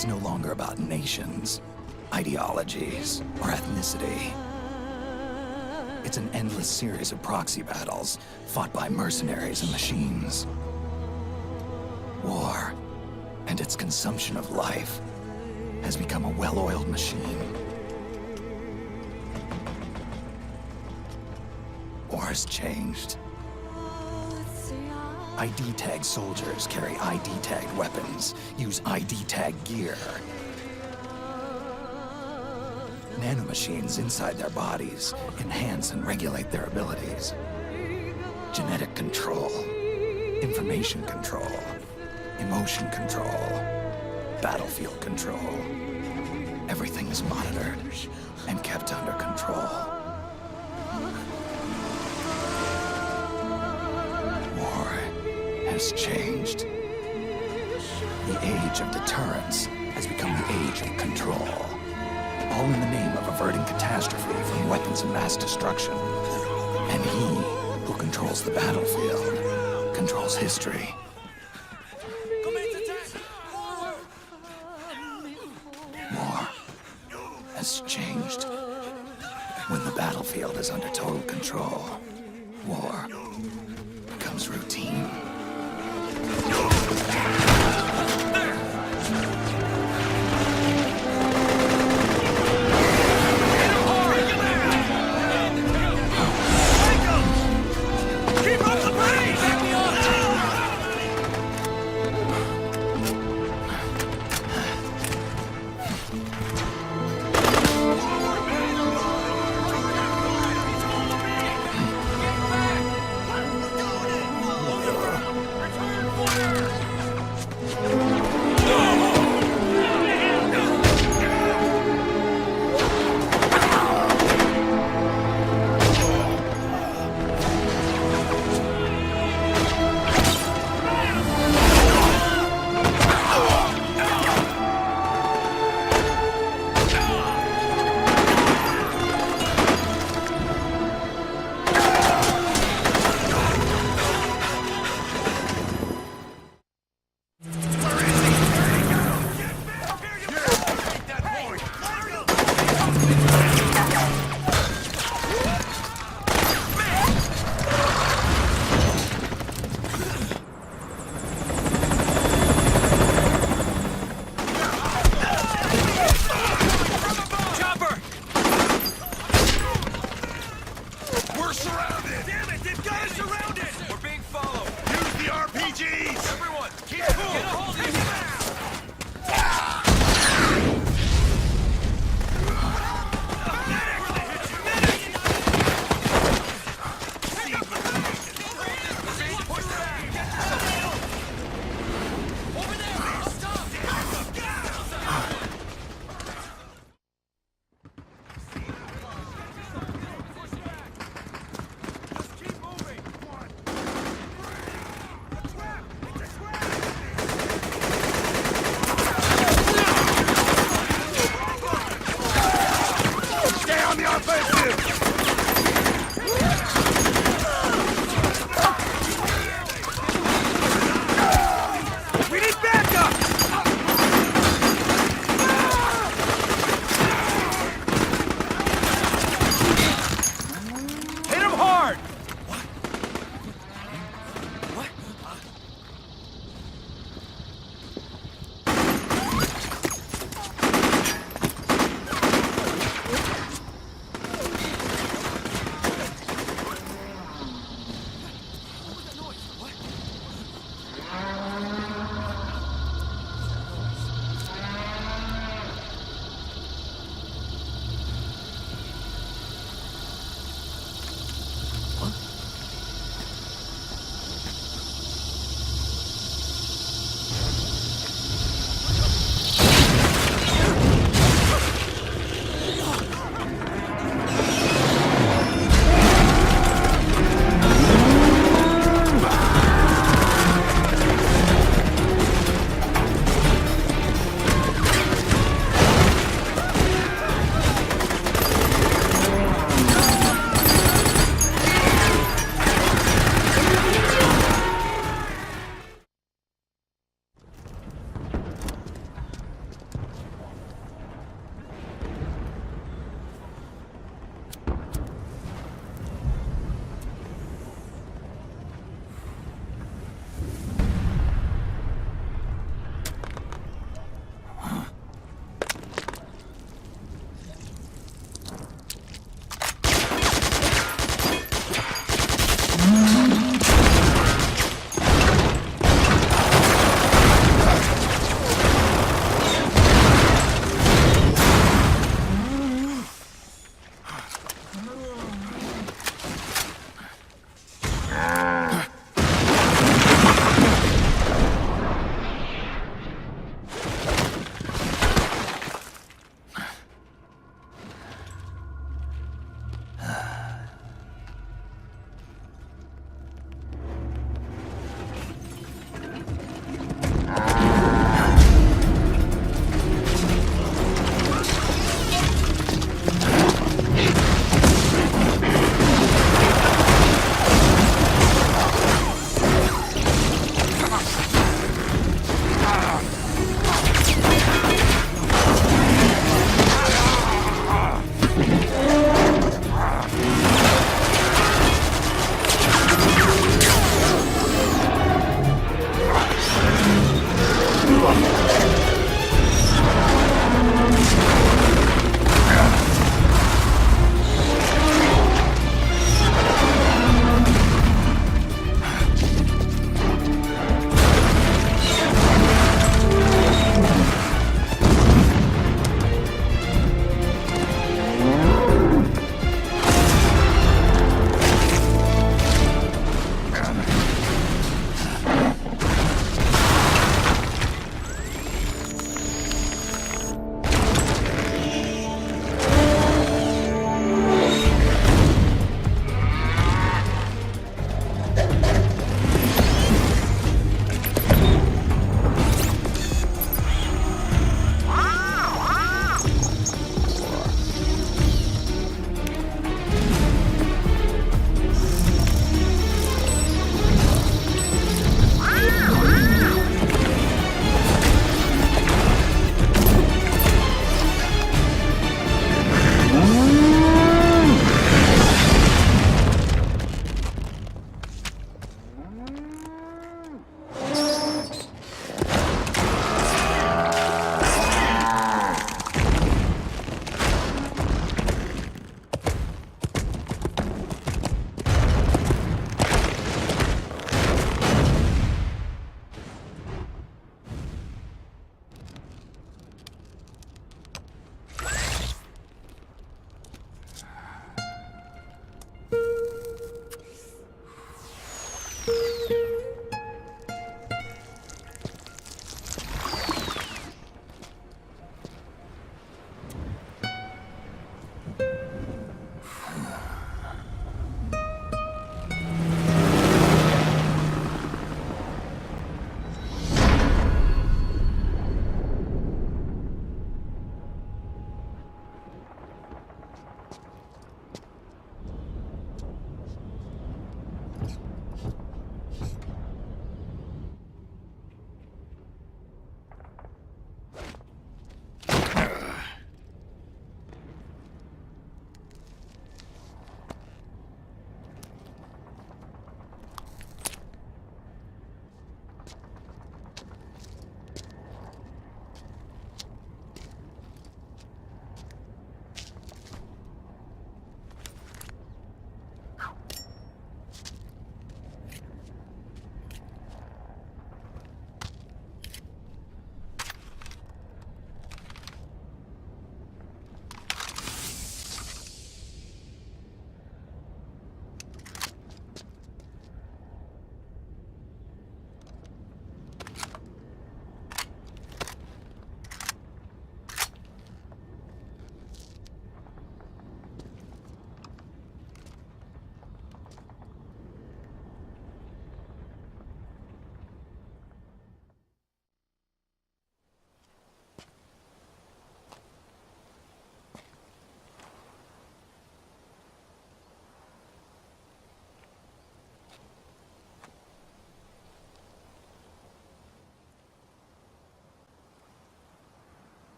It's no longer about nations, ideologies, or ethnicity. It's an endless series of proxy battles fought by mercenaries and machines. War, and its consumption of life, has become a well-oiled machine. War has changed. ID-tagged soldiers carry ID-tagged weapons, use ID-tagged gear. Nanomachines inside their bodies enhance and regulate their abilities. Genetic control, information control, emotion control, battlefield control. Everything is monitored and kept under control. War has changed. The age of deterrence has become the age of control. All in the name of averting catastrophe from weapons of mass destruction. And he who controls the battlefield controls history. War has changed. When the battlefield is under total control, war becomes routine.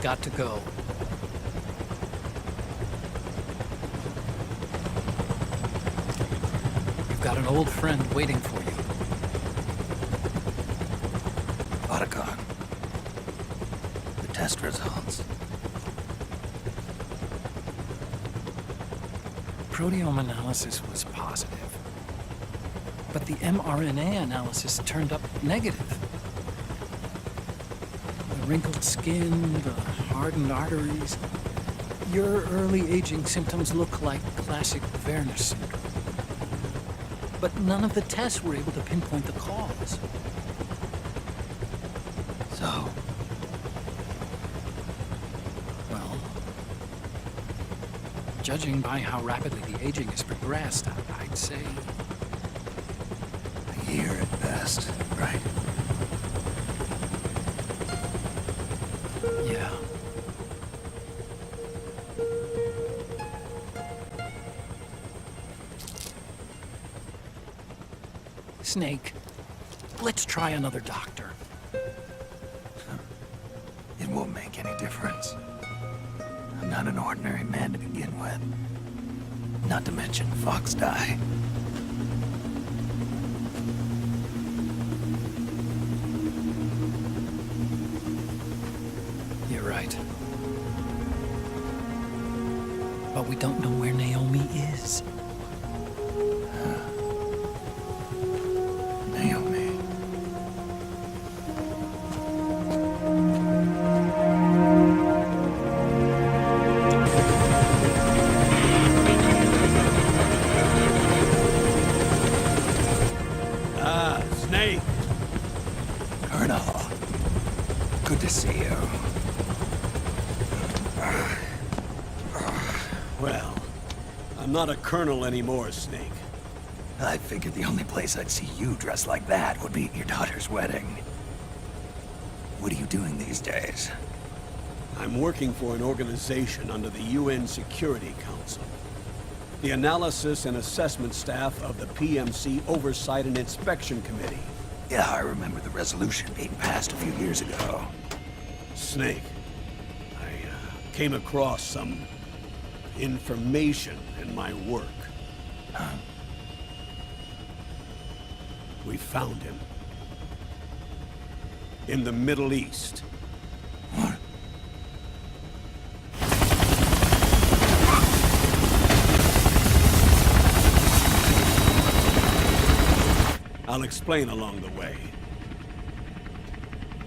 We've got to go. You've got an old friend waiting for you. Otacon. The test results. Proteome analysis was positive, but the mRNA analysis turned up negative. The wrinkled skin, the hardened arteries. Your early aging symptoms look like classic Werner syndrome. But none of the tests were able to pinpoint the cause. So? Well, judging by how rapidly the aging has progressed, I'd say... A year at best, right? Yeah. Snake, let's try another doctor. It won't make any difference. I'm not an ordinary man to begin with. Not to mention Fox die. You're right. But we don't know where Naomi is. Naomi. Snake. Colonel. Good to see you. Well, I'm not a colonel anymore, Snake. I figured the only place I'd see you dressed like that would be at your daughter's wedding. What are you doing these days? I'm working for an organization under the UN Security Council. The Analysis and Assessment Staff of the PMC Oversight and Inspection Committee. Yeah, I remember the resolution being passed a few years ago. Snake, I came across some information in my work. Huh? We found him. In the Middle East. What? I'll explain along the way.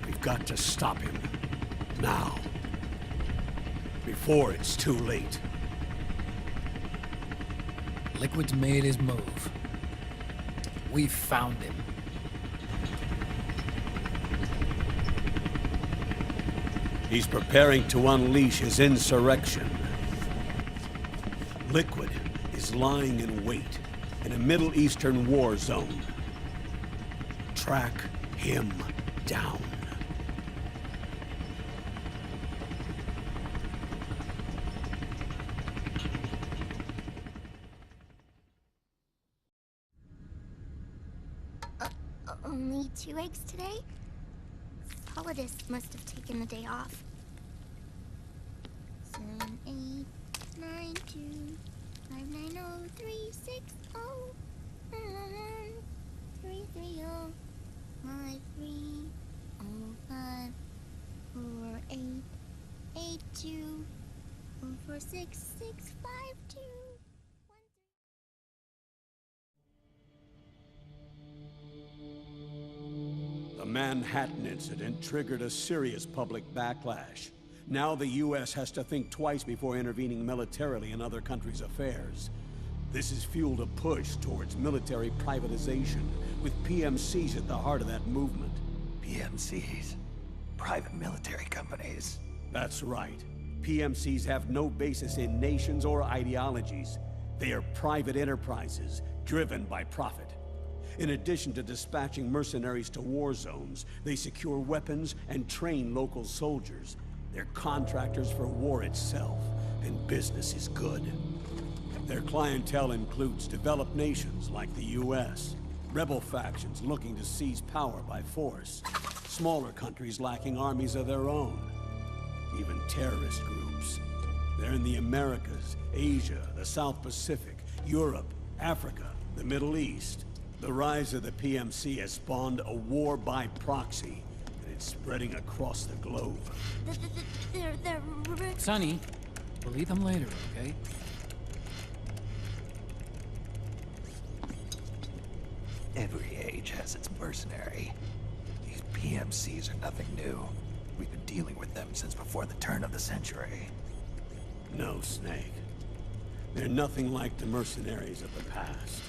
We've got to stop him. Now. Before it's too late. Liquid's made his move. We found him. He's preparing to unleash his insurrection. Liquid is lying in wait in a Middle Eastern war zone. Track him down. Only 2 eggs today? Solidus must have taken the day off. 7, 8, 9, 2, 5, 9, 0, 3, 6, 0, 3, 3, 0, 5, 3, 0, 5, 4, 8, 8, 2, 4, 4, 6, 6, 5, 2. The Manhattan incident triggered a serious public backlash. Now the U.S. has to think twice before intervening militarily in other countries' affairs. This has fueled a push towards military privatization, with PMCs at the heart of that movement. PMCs? Private military companies? That's right. PMCs have no basis in nations or ideologies. They are private enterprises, driven by profit. In addition to dispatching mercenaries to war zones, they secure weapons and train local soldiers. They're contractors for war itself, and business is good. Their clientele includes developed nations like the US, rebel factions looking to seize power by force, smaller countries lacking armies of their own. even terrorist groups. They're in the Americas, Asia, the South Pacific, Europe, Africa, the Middle East. The rise of the PMC has spawned a war by proxy, and it's spreading across the globe. They're... Sonny, we'll eat them later, okay? Every age has its mercenary. These PMCs are nothing new. We've been dealing with them since before the turn of the century. No, Snake. They're nothing like the mercenaries of the past.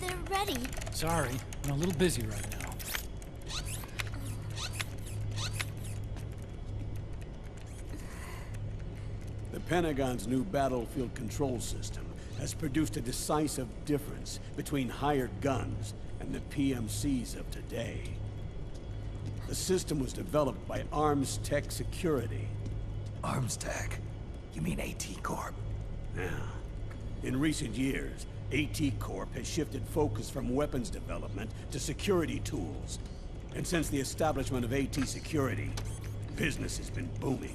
They're ready. Sorry, I'm a little busy right now. The Pentagon's new battlefield control system has produced a decisive difference between hired guns and the PMCs of today. The system was developed by Arms Tech Security. Arms Tech? You mean AT Corp? Yeah. In recent years, AT Corp has shifted focus from weapons development to security tools. And since the establishment of AT Security, business has been booming.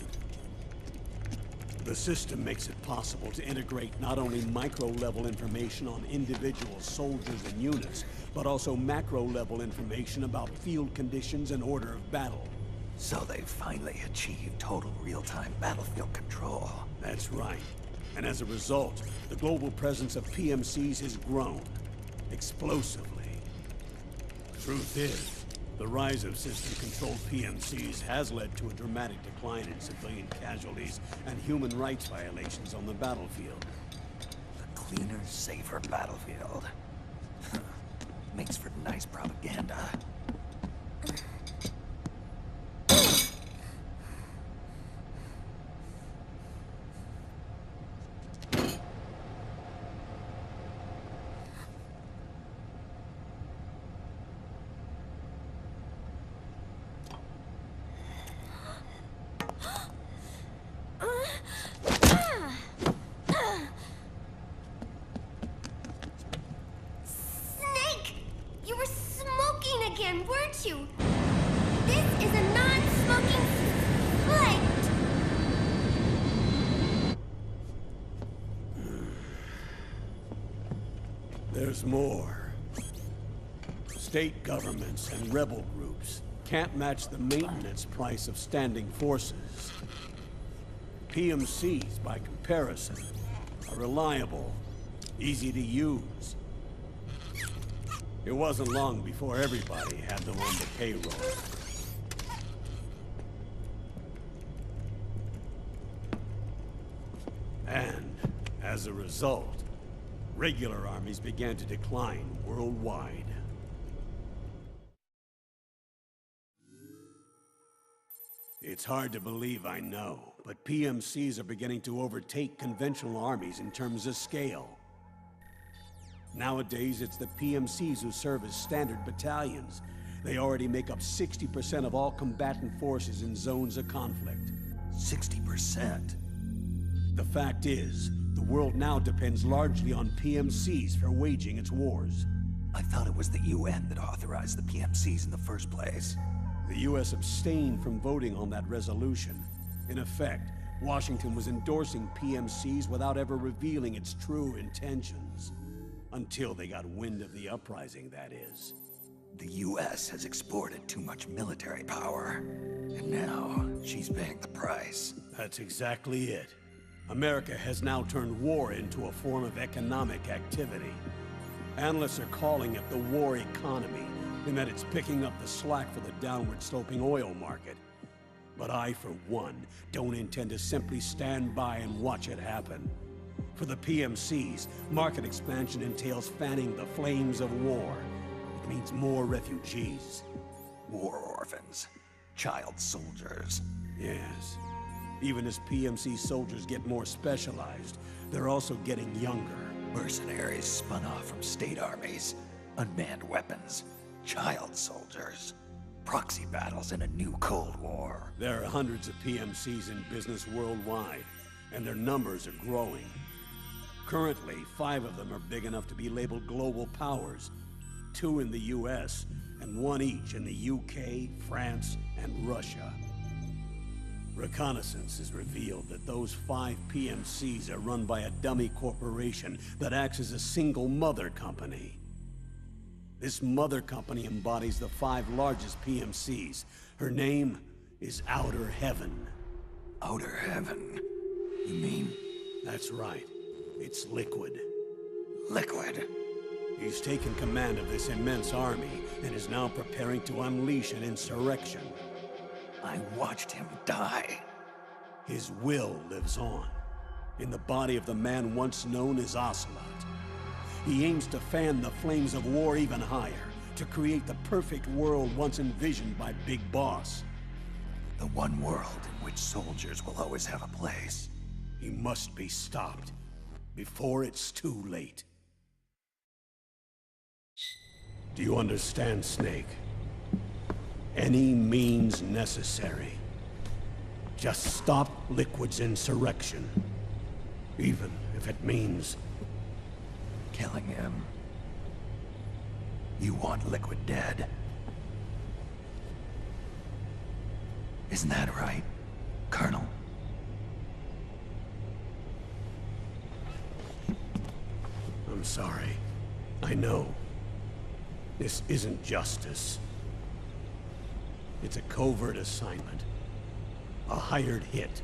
The system makes it possible to integrate not only micro-level information on individual soldiers and units, but also macro-level information about field conditions and order of battle. So they've finally achieved total real-time battlefield control. That's right. And as a result, the global presence of PMCs has grown explosively. Truth is, the rise of system-controlled PMCs has led to a dramatic decline in civilian casualties and human rights violations on the battlefield. A cleaner, safer battlefield. Makes for nice propaganda. Snake! You were smoking again, weren't you? This is a non-smoking flight! There's more. State governments and rebel groups can't match the maintenance price of standing forces. PMCs, by comparison, are reliable, easy to use. It wasn't long before everybody had them on the payroll. And, as a result, regular armies began to decline worldwide. It's hard to believe, I know, but PMCs are beginning to overtake conventional armies in terms of scale. Nowadays, it's the PMCs who serve as standard battalions. They already make up 60% of all combatant forces in zones of conflict. 60%? The fact is, the world now depends largely on PMCs for waging its wars. I thought it was the UN that authorized the PMCs in the first place. The US abstained from voting on that resolution. In effect, Washington was endorsing PMCs without ever revealing its true intentions. Until they got wind of the uprising, that is. The US has exported too much military power, and now she's paying the price. That's exactly it. America has now turned war into a form of economic activity. Analysts are calling it the war economy, in that it's picking up the slack for the downward-sloping oil market. But I, for one, don't intend to simply stand by and watch it happen. For the PMCs, market expansion entails fanning the flames of war. It means more refugees. War orphans. Child soldiers. Yes. Even as PMC soldiers get more specialized, they're also getting younger. Mercenaries spun off from state armies. Unmanned weapons. Child soldiers. Proxy battles in a new Cold War. There are hundreds of PMCs in business worldwide, and their numbers are growing. Currently, 5 of them are big enough to be labeled global powers. 2 in the US, and 1 each in the UK, France, and Russia. Reconnaissance has revealed that those 5 PMCs are run by a dummy corporation that acts as a single mother company. This mother company embodies the 5 largest PMCs. Her name is Outer Heaven. Outer Heaven? You mean... That's right. It's Liquid. Liquid? He's taken command of this immense army and is now preparing to unleash an insurrection. I watched him die. His will lives on, in the body of the man once known as Ocelot. He aims to fan the flames of war even higher, to create the perfect world once envisioned by Big Boss. The one world in which soldiers will always have a place. He must be stopped, before it's too late. Do you understand, Snake? Any means necessary. Just stop Liquid's insurrection. Even if it means... killing him. You want Liquid dead. Isn't that right, Colonel? I'm sorry. I know. This isn't justice. It's a covert assignment. A hired hit.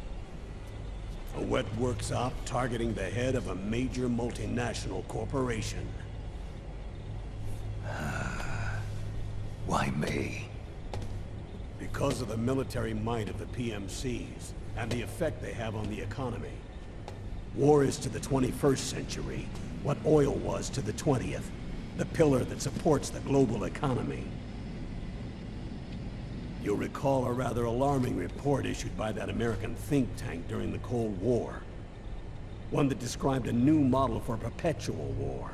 A wet works op targeting the head of a major multinational corporation. Why me? Because of the military might of the PMCs, and the effect they have on the economy. War is to the 21st century what oil was to the 20th, the pillar that supports the global economy. You'll recall a rather alarming report issued by that American think tank during the Cold War. One that described a new model for perpetual war.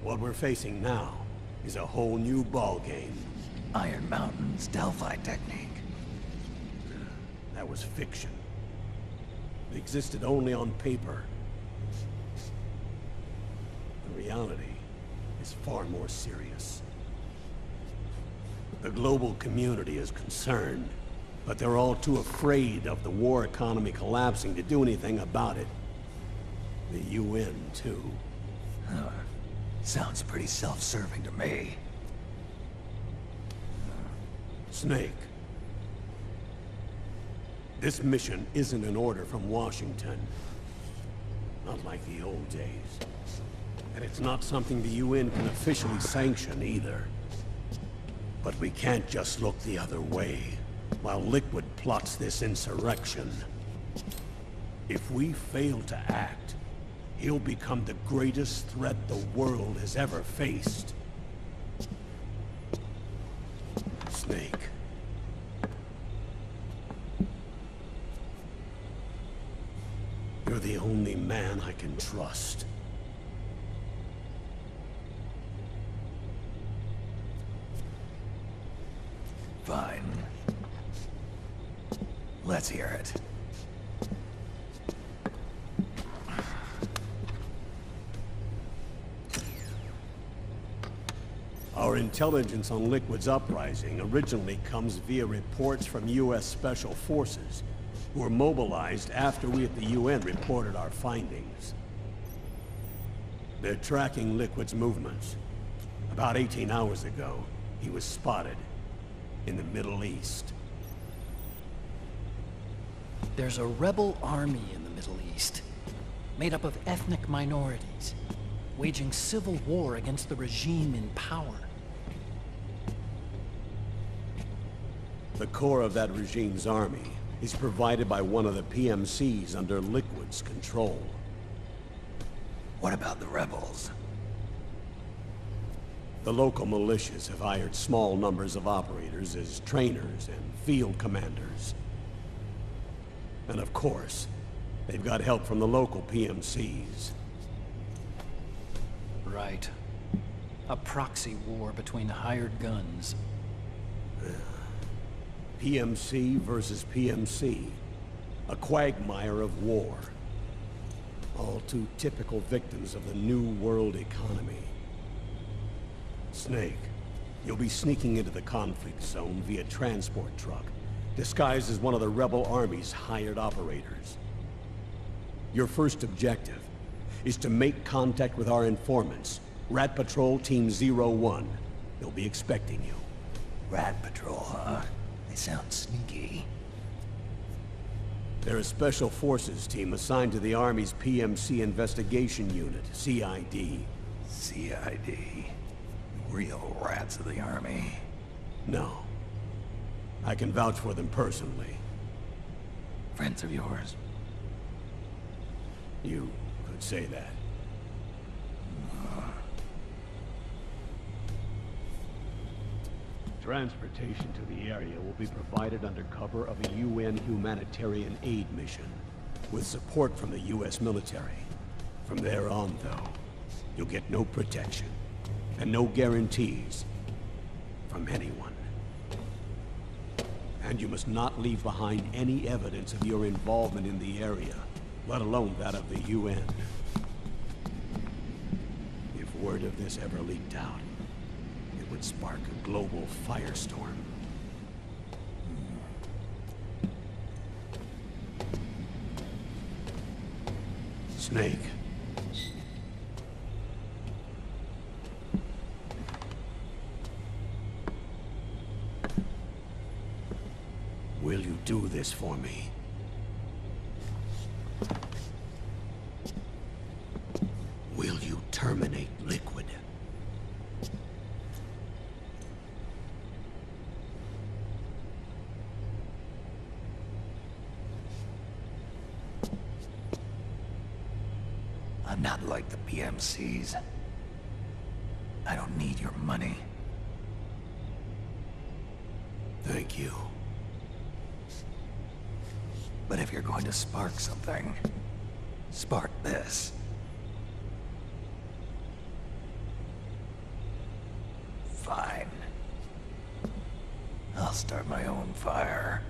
What we're facing now is a whole new ballgame. Iron Mountain's Delphi technique. That was fiction. It existed only on paper. The reality is far more serious. The global community is concerned, but they're all too afraid of the war economy collapsing to do anything about it. The UN, too. Sounds pretty self-serving to me. Snake. This mission isn't an order from Washington. Not like the old days. And it's not something the UN can officially sanction either. But we can't just look the other way, while Liquid plots this insurrection. If we fail to act, he'll become the greatest threat the world has ever faced. Snake. You're the only man I can trust. Fine. Let's hear it. Our intelligence on Liquid's uprising originally comes via reports from U.S. Special Forces, who were mobilized after we at the UN reported our findings. They're tracking Liquid's movements. About 18 hours ago, he was spotted in the Middle East. There's a rebel army in the Middle East, made up of ethnic minorities, waging civil war against the regime in power. The core of that regime's army is provided by one of the PMCs under Liquid's control. What about the rebels? The local militias have hired small numbers of operators as trainers and field commanders. And of course, they've got help from the local PMCs. Right. A proxy war between hired guns. PMC versus PMC. A quagmire of war. All too typical victims of the new world economy. Snake, you'll be sneaking into the conflict zone via transport truck, disguised as one of the rebel army's hired operators. Your first objective is to make contact with our informants, Rat Patrol Team 01. They'll be expecting you. Rat Patrol, huh? They sound sneaky. They're a special forces team assigned to the Army's PMC Investigation Unit, CID. CID. Real rats of the Army. No. I can vouch for them personally. Friends of yours? You could say that. Transportation to the area will be provided under cover of a UN humanitarian aid mission, with support from the US military. From there on, though, you'll get no protection, and no guarantees from anyone. And you must not leave behind any evidence of your involvement in the area, let alone that of the UN. If word of this ever leaked out, it would spark a global firestorm. Snake. Will you do this for me? Will you terminate Liquid? I'm not like the PMCs. I don't need your money. Thank you. But if you're going to spark something, spark this. Fine. I'll start my own fire.